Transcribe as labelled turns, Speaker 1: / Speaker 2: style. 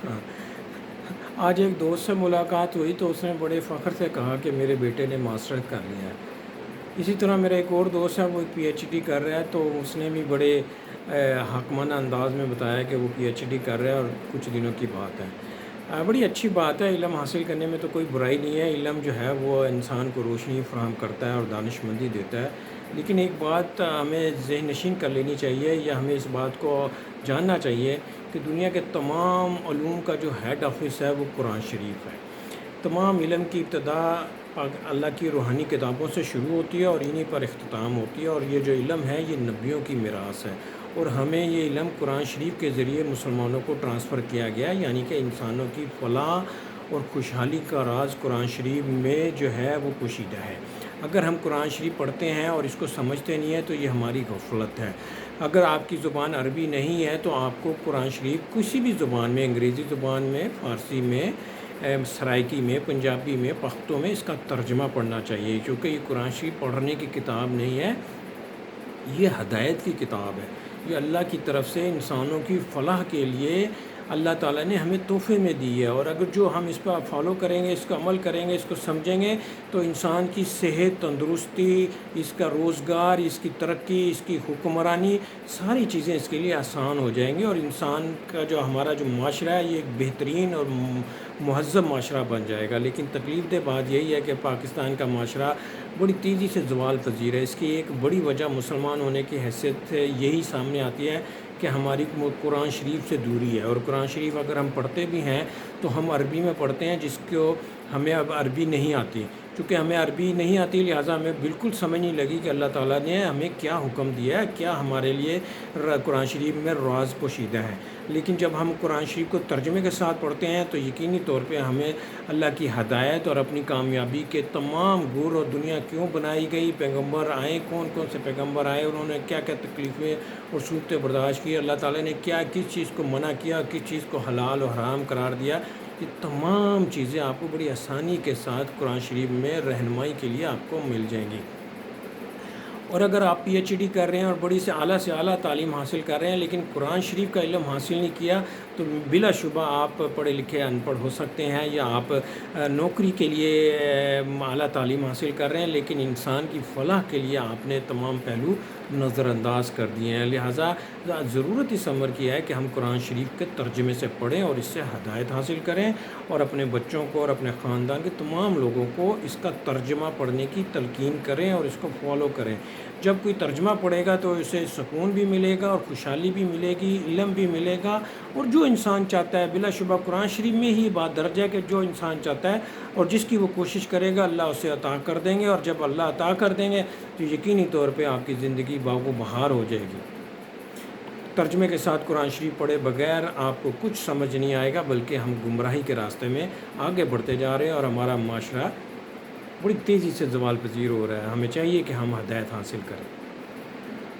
Speaker 1: ہاں، آج ایک دوست سے ملاقات ہوئی تو اس نے بڑے فخر سے کہا کہ میرے بیٹے نے ماسٹر کر لیا ہے۔ اسی طرح میرا ایک اور دوست ہے، وہ ایک پی ایچ ڈی کر رہا ہے، تو اس نے بھی بڑے حکمانہ انداز میں بتایا کہ وہ پی ایچ ڈی کر رہا ہے اور کچھ دنوں کی بات ہے۔ بڑی اچھی بات ہے، علم حاصل کرنے میں تو کوئی برائی نہیں ہے۔ علم جو ہے وہ انسان کو روشنی فراہم کرتا ہے اور دانش مندی دیتا ہے، لیکن ایک بات ہمیں ذہن نشین کر لینی چاہیے، یا ہمیں اس بات کو جاننا چاہیے کہ دنیا کے تمام علوم کا جو ہیڈ آفس ہے وہ قرآن شریف ہے۔ تمام علم کی ابتدا اللہ کی روحانی کتابوں سے شروع ہوتی ہے اور انہی پر اختتام ہوتی ہے، اور یہ جو علم ہے یہ نبیوں کی میراث ہے، اور ہمیں یہ علم قرآن شریف کے ذریعے مسلمانوں کو ٹرانسفر کیا گیا ہے، یعنی کہ انسانوں کی فلاح اور خوشحالی کا راز قرآن شریف میں جو ہے وہ پوشیدہ ہے۔ اگر ہم قرآن شریف پڑھتے ہیں اور اس کو سمجھتے نہیں ہیں تو یہ ہماری غفلت ہے۔ اگر آپ کی زبان عربی نہیں ہے تو آپ کو قرآن شریف کسی بھی زبان میں، انگریزی زبان میں، فارسی میں، سرائکی میں، پنجابی میں، پختو میں اس کا ترجمہ پڑھنا چاہیے، کیونکہ یہ قرآن شریف پڑھنے کی کتاب نہیں ہے، یہ ہدایت کی کتاب ہے۔ یہ اللہ کی طرف سے انسانوں کی فلاح کے لیے اللہ تعالیٰ نے ہمیں تحفے میں دی ہے، اور اگر جو ہم اس پر فالو کریں گے، اس کا عمل کریں گے، اس کو سمجھیں گے، تو انسان کی صحت، تندرستی، اس کا روزگار، اس کی ترقی، اس کی حکمرانی، ساری چیزیں اس کے لیے آسان ہو جائیں گی، اور انسان کا جو ہمارا جو معاشرہ ہے یہ ایک بہترین اور مہذب معاشرہ بن جائے گا۔ لیکن تکلیف دہ بات یہی ہے کہ پاکستان کا معاشرہ بڑی تیزی سے زوال پذیر ہے۔ اس کی ایک بڑی وجہ مسلمان ہونے کی حیثیت سے یہی سامنے آتی ہے کہ ہماری قرآن شریف سے دوری ہے، اور قرآن شریف اگر ہم پڑھتے بھی ہیں تو ہم عربی میں پڑھتے ہیں، جس کو ہمیں اب عربی نہیں آتی۔ چونکہ ہمیں عربی نہیں آتی لہٰذا ہمیں بالکل سمجھ نہیں لگی کہ اللہ تعالیٰ نے ہمیں کیا حکم دیا ہے، کیا ہمارے لیے قرآن شریف میں راز پوشیدہ ہے۔ لیکن جب ہم قرآن شریف کو ترجمے کے ساتھ پڑھتے ہیں تو یقینی طور پہ ہمیں اللہ کی ہدایت اور اپنی کامیابی کے تمام گر، اور دنیا کیوں بنائی گئی، پیغمبر آئے، کون کون سے پیغمبر آئے، انہوں نے کیا کیا تکلیفیں اور صورتیں برداشت کی، اللہ تعالیٰ نے کیا کس چیز کو منع کیا، کس چیز کو حلال و حرام قرار دیا، یہ تمام چیزیں آپ کو بڑی آسانی کے ساتھ قرآن شریف میں رہنمائی کے لیے آپ کو مل جائیں گی۔ اور اگر آپ پی ایچ ڈی کر رہے ہیں اور بڑی سے اعلیٰ تعلیم حاصل کر رہے ہیں لیکن قرآن شریف کا علم حاصل نہیں کیا، تو بلا شبہ آپ پڑھے لکھے ان پڑھ ہو سکتے ہیں، یا آپ نوکری کے لیے اعلیٰ تعلیم حاصل کر رہے ہیں، لیکن انسان کی فلاح کے لیے آپ نے تمام پہلو نظر انداز کر دیے ہیں۔ لہٰذا ضرورت اس امر کی ہے کہ ہم قرآن شریف کے ترجمے سے پڑھیں اور اس سے ہدایت حاصل کریں، اور اپنے بچوں کو اور اپنے خاندان کے تمام لوگوں کو اس کا ترجمہ پڑھنے کی تلقین کریں اور اس کو فالو کریں۔ جب کوئی ترجمہ پڑھے گا تو اسے سکون بھی ملے گا اور خوشحالی بھی ملے گی، علم بھی ملے گا، اور جو انسان چاہتا ہے، بلا شبہ قرآن شریف میں ہی بات درج ہے کہ جو انسان چاہتا ہے اور جس کی وہ کوشش کرے گا اللہ اسے عطا کر دیں گے، اور جب اللہ عطا کر دیں گے تو یقینی طور پہ آپ کی زندگی باغ و بہار ہو جائے گی۔ ترجمے کے ساتھ قرآن شریف پڑھے بغیر آپ کو کچھ سمجھ نہیں آئے گا، بلکہ ہم گمراہی کے راستے میں آگے بڑھتے جا رہے ہیں، اور ہمارا معاشرہ بڑی تیزی سے زوال پذیر ہو رہا ہے۔ ہمیں چاہیے کہ ہم ہدایت حاصل کریں۔